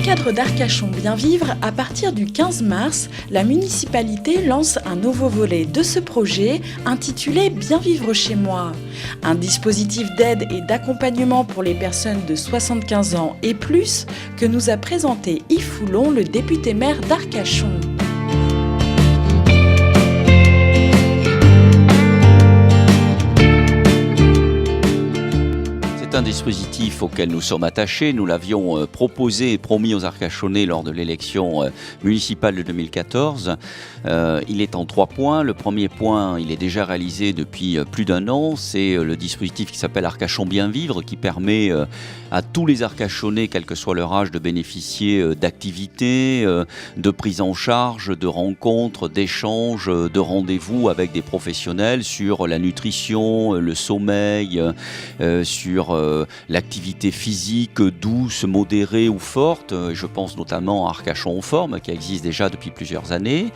cadre d'Arcachon Bien Vivre, à partir du 15 mars, la municipalité lance un nouveau volet de ce projet intitulé Bien Vivre chez moi. Un dispositif d'aide et d'accompagnement pour les personnes de 75 ans et plus que nous a présenté Yves Foulon, le député maire d'Arcachon. C'est un dispositif auquel nous sommes attachés. Nous l'avions proposé et promis aux Arcachonnais lors de l'élection municipale de 2014. Il est en 3 points. Le premier point, il est déjà réalisé depuis plus d'1 an. C'est le dispositif qui s'appelle Arcachon Bien Vivre, qui permet à tous les Arcachonnais, quel que soit leur âge, de bénéficier d'activités, de prise en charge, de rencontres, d'échanges, de rendez-vous avec des professionnels sur la nutrition, le sommeil, sur l'activité physique douce, modérée ou forte. Je pense notamment à Arcachon en forme, qui existe déjà depuis plusieurs années.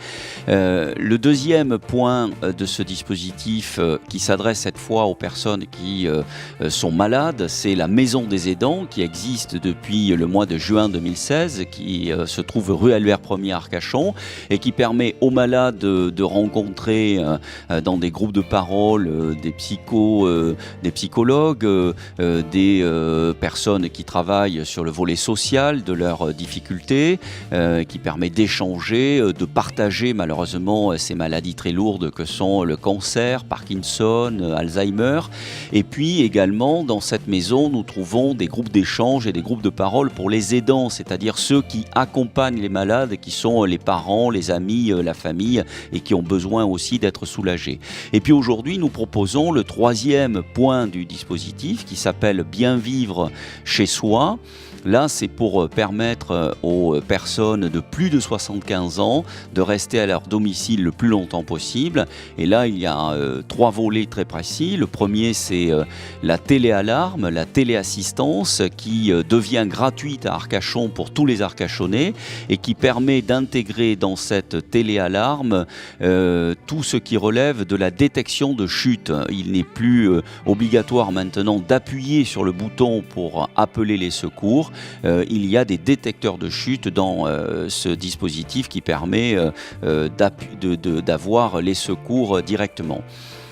Le deuxième point de ce dispositif, qui s'adresse cette fois aux personnes qui sont malades, c'est la Maison des aidants, qui existe depuis le mois de juin 2016, qui se trouve rue Albert Ier à Arcachon, et qui permet aux malades de rencontrer dans des groupes de parole des psychologues, des personnes qui travaillent sur le volet social de leurs difficultés, qui permet d'échanger, de partager malheureusement ces maladies très lourdes que sont le cancer, Parkinson, Alzheimer. Et puis également dans cette maison, nous trouvons des groupes d'échange et des groupes de parole pour les aidants, c'est-à-dire ceux qui accompagnent les malades, qui sont les parents, les amis, la famille, et qui ont besoin aussi d'être soulagés. Et puis aujourd'hui, nous proposons le 3e point du dispositif qui s'appelle Bien vivre chez soi. Là, c'est pour permettre aux personnes de plus de 75 ans de rester à leur domicile le plus longtemps possible. Et là, il y a 3 volets très précis. Le premier, c'est la téléalarme, la téléassistance qui devient gratuite à Arcachon pour tous les Arcachonnais et qui permet d'intégrer dans cette téléalarme tout ce qui relève de la détection de chute. Il n'est plus obligatoire maintenant d'appuyer sur le bouton pour appeler les secours. Il y a des détecteurs de chute dans ce dispositif qui permet d'avoir les secours directement.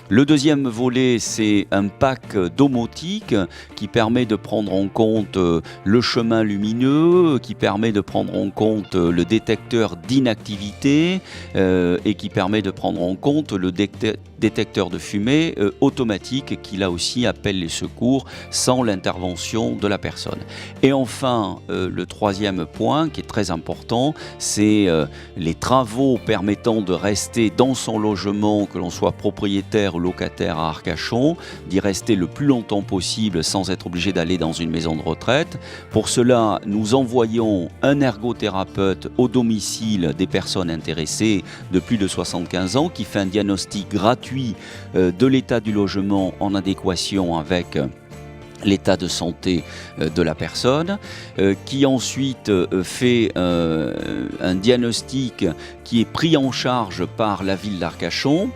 Le deuxième volet, c'est un pack domotique qui permet de prendre en compte le chemin lumineux, qui permet de prendre en compte le détecteur d'inactivité et qui permet de prendre en compte le détecteur de fumée automatique qui là aussi appelle les secours sans l'intervention de la personne. Et enfin, le 3e point qui est très important, c'est les travaux permettant de rester dans son logement, que l'on soit propriétaire ou locataire à Arcachon, d'y rester le plus longtemps possible sans être obligé d'aller dans une maison de retraite. Pour cela, nous envoyons un ergothérapeute au domicile des personnes intéressées de plus de 75 ans qui fait un diagnostic gratuit de l'état du logement en adéquation avec l'état de santé de la personne, qui ensuite fait un diagnostic qui est pris en charge par la ville d'Arcachon,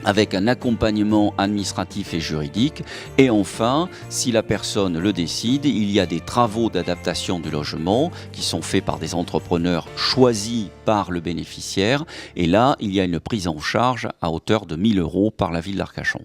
avec un accompagnement administratif et juridique. Et enfin, si la personne le décide, il y a des travaux d'adaptation du logement qui sont faits par des entrepreneurs choisis par le bénéficiaire. Et là, il y a une prise en charge à hauteur de 1 000 € par la ville d'Arcachon.